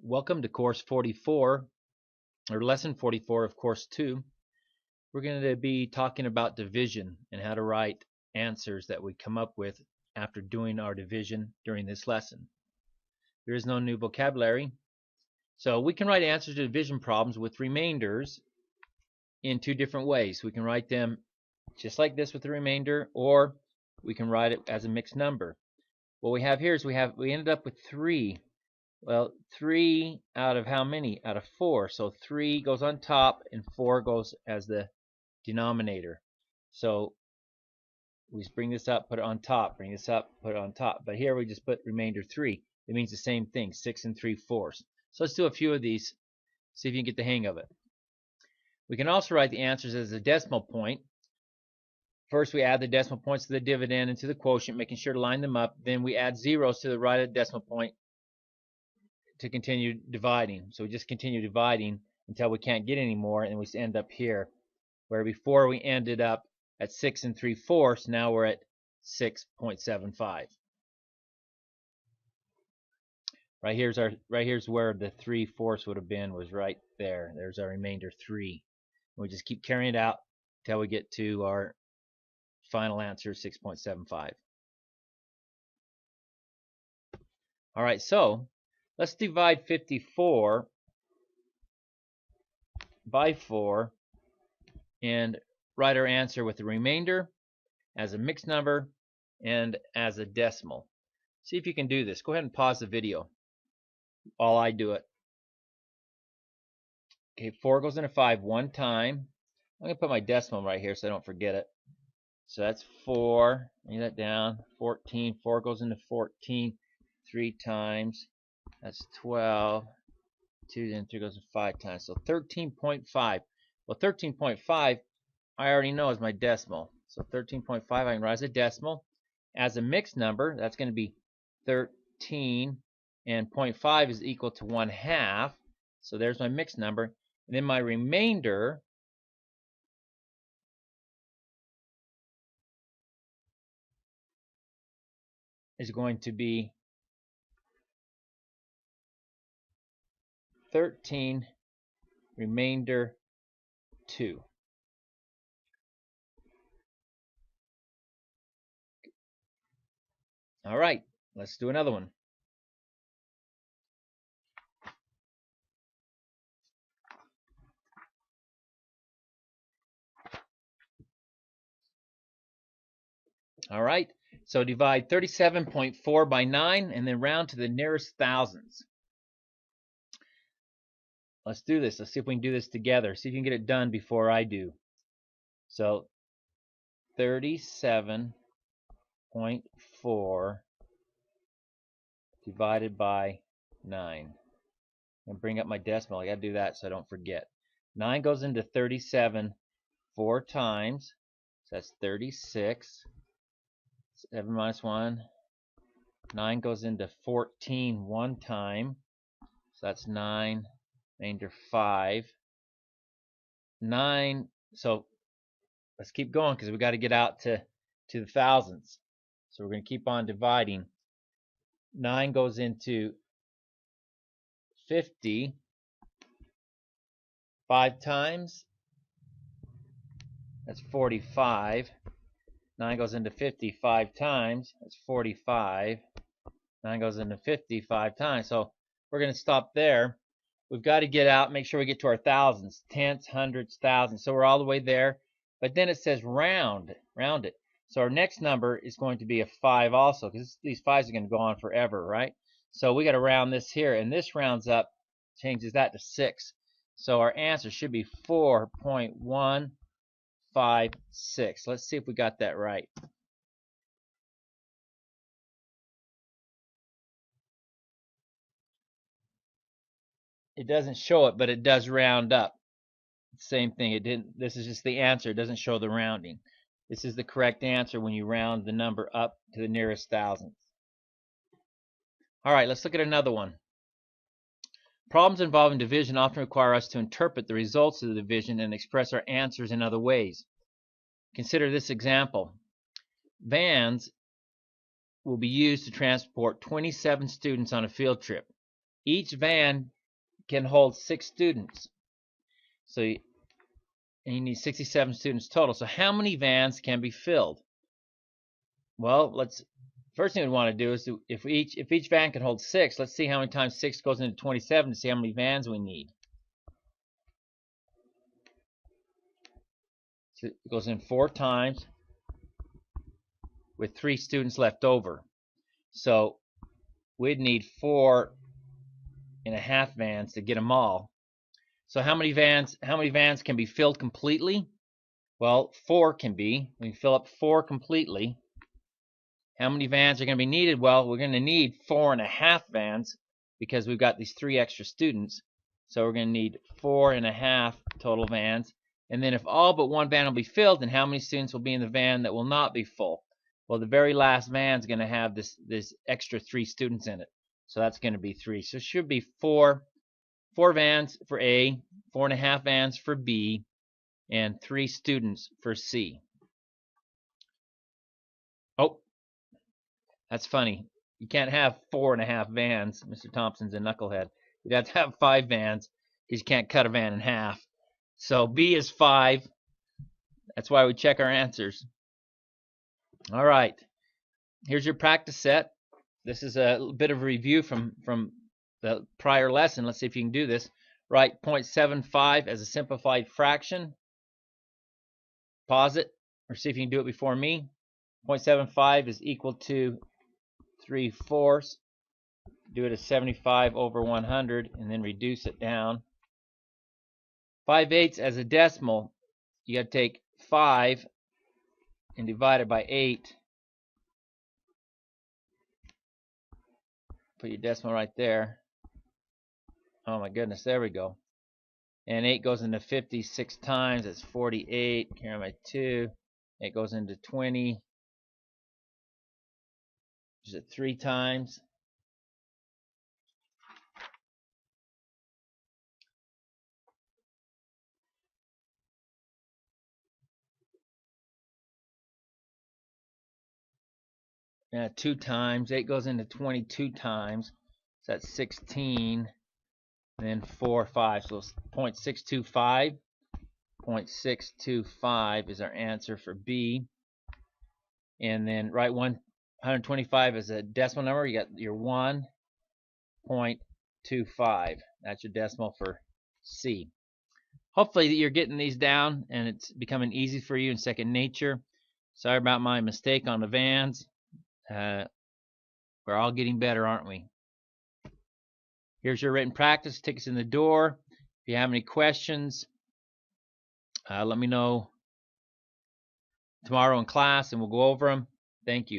Welcome to course 44, or lesson 44 of course 2. We're going to be talking about division and how to write answers that we come up with after doing our division during this lesson. There is no new vocabulary, so we can write answers to division problems with remainders in two different ways. We can write them just like this with the remainder, or we can write it as a mixed number. What we have here is we ended up with 3. Well, 3 out of how many? Out of 4. So 3 goes on top and 4 goes as the denominator. So we just bring this up, put it on top, bring this up, put it on top. But here we just put remainder 3. It means the same thing, 6 3/4. So let's do a few of these, see if you can get the hang of it. We can also write the answers as a decimal point. First, we add the decimal points to the dividend and to the quotient, making sure to line them up. Then we add zeros to the right of the decimal point to continue dividing. So we just continue dividing until we can't get any more, and we end up here, where before we ended up at 6 3/4, now we're at 6.75. Right here's where the 3/4 would have been, was right there. There's our remainder 3. We just keep carrying it out until we get to our final answer, 6.75. All right, so let's divide 54 by 4 and write our answer with the remainder as a mixed number and as a decimal. See if you can do this. Go ahead and pause the video while I do it. Okay, 4 goes into 5 one time. I'm going to put my decimal right here so I don't forget it. So that's 4. Bring that down. 14. 4 goes into 14 3 times. That's 12. 2 then 3 goes into 5 times. So 13.5. Well, 13.5 I already know is my decimal. So 13.5 I can write as a decimal. As a mixed number, that's going to be 13, and 0.5 is equal to 1/2. So there's my mixed number. And then my remainder is going to be 13 remainder 2. All right, let's do another one. All right, so divide 37.4 by 9 and then round to the nearest thousands. Let's do this. Let's see if we can do this together. See if you can get it done before I do. So 37.4 divided by 9. And bring up my decimal. I got to do that so I don't forget. 9 goes into 37 4 times. So that's 36. 7 minus 1. 9 goes into 14 one time. So that's 9. Remainder 5. 9. So let's keep going because we got to get out to the thousands. So we're going to keep on dividing. 9 goes into 50 5 times. That's 45. 9 goes into 50 5 times. That's 45. 9 goes into 50 5 times. So we're going to stop there. We've got to get out, make sure we get to our thousands, tenths, hundreds, thousands. So we're all the way there. But then it says round it. So our next number is going to be a 5 also, because these 5s are going to go on forever, right? So we got to round this here, and this rounds up, changes that to 6. So our answer should be 4.156. Let's see if we got that right. It doesn't show it, but it does round up. Same thing. It didn't. This is just the answer. It doesn't show the rounding. This is the correct answer when you round the number up to the nearest thousandth. All right, let's look at another one. Problems involving division often require us to interpret the results of the division and express our answers in other ways. Consider this example. Vans will be used to transport 27 students on a field trip. each van can hold 6 students. So you need 67 students total. So how many vans can be filled? Well, first thing we want to do is if each van can hold 6, let's see how many times 6 goes into 27 to see how many vans we need. So it goes in 4 times with 3 students left over. So we'd need 4.5 vans to get them all. So how many vans can be filled completely? Well, 4 can be. We can fill up 4 completely. How many vans are going to be needed? Well, we're going to need 4.5 vans because we've got these 3 extra students. So we're going to need 4.5 total vans. And then if all but 1 van will be filled, then how many students will be in the van that will not be full? Well, the very last van is going to have this extra 3 students in it. So that's going to be 3. So it should be 4 vans for A, 4.5 vans for B, and 3 students for C. Oh, that's funny. You can't have 4.5 vans. Mr. Thompson's a knucklehead. You'd have to have 5 vans because you can't cut a van in half. So B is 5. That's why we check our answers. All right. Here's your practice set. This is a bit of a review from the prior lesson. Let's see if you can do this. Write 0.75 as a simplified fraction. Pause it or see if you can do it before me. 0.75 is equal to 3/4. Do it as 75 over 100 and then reduce it down. 5/8 as a decimal, you got to take 5 and divide it by 8. Put your decimal right there. Oh my goodness, there we go. And 8 goes into 50 6 times. That's 48. Carry my 2. 8 goes into 20. Is it 3 times? Yeah, 2 times. 8 goes into 22 times. So that's 16. And then 4, 5. So it's 0.625. 0.625 is our answer for B. And then write 125 as a decimal number. You got your 1.25. That's your decimal for C. Hopefully you're getting these down and it's becoming easy for you in second nature. Sorry about my mistake on the vans. We're all getting better, aren't we? Here's your written practice. Tickets in the door. If you have any questions, let me know tomorrow in class and we'll go over them. Thank you.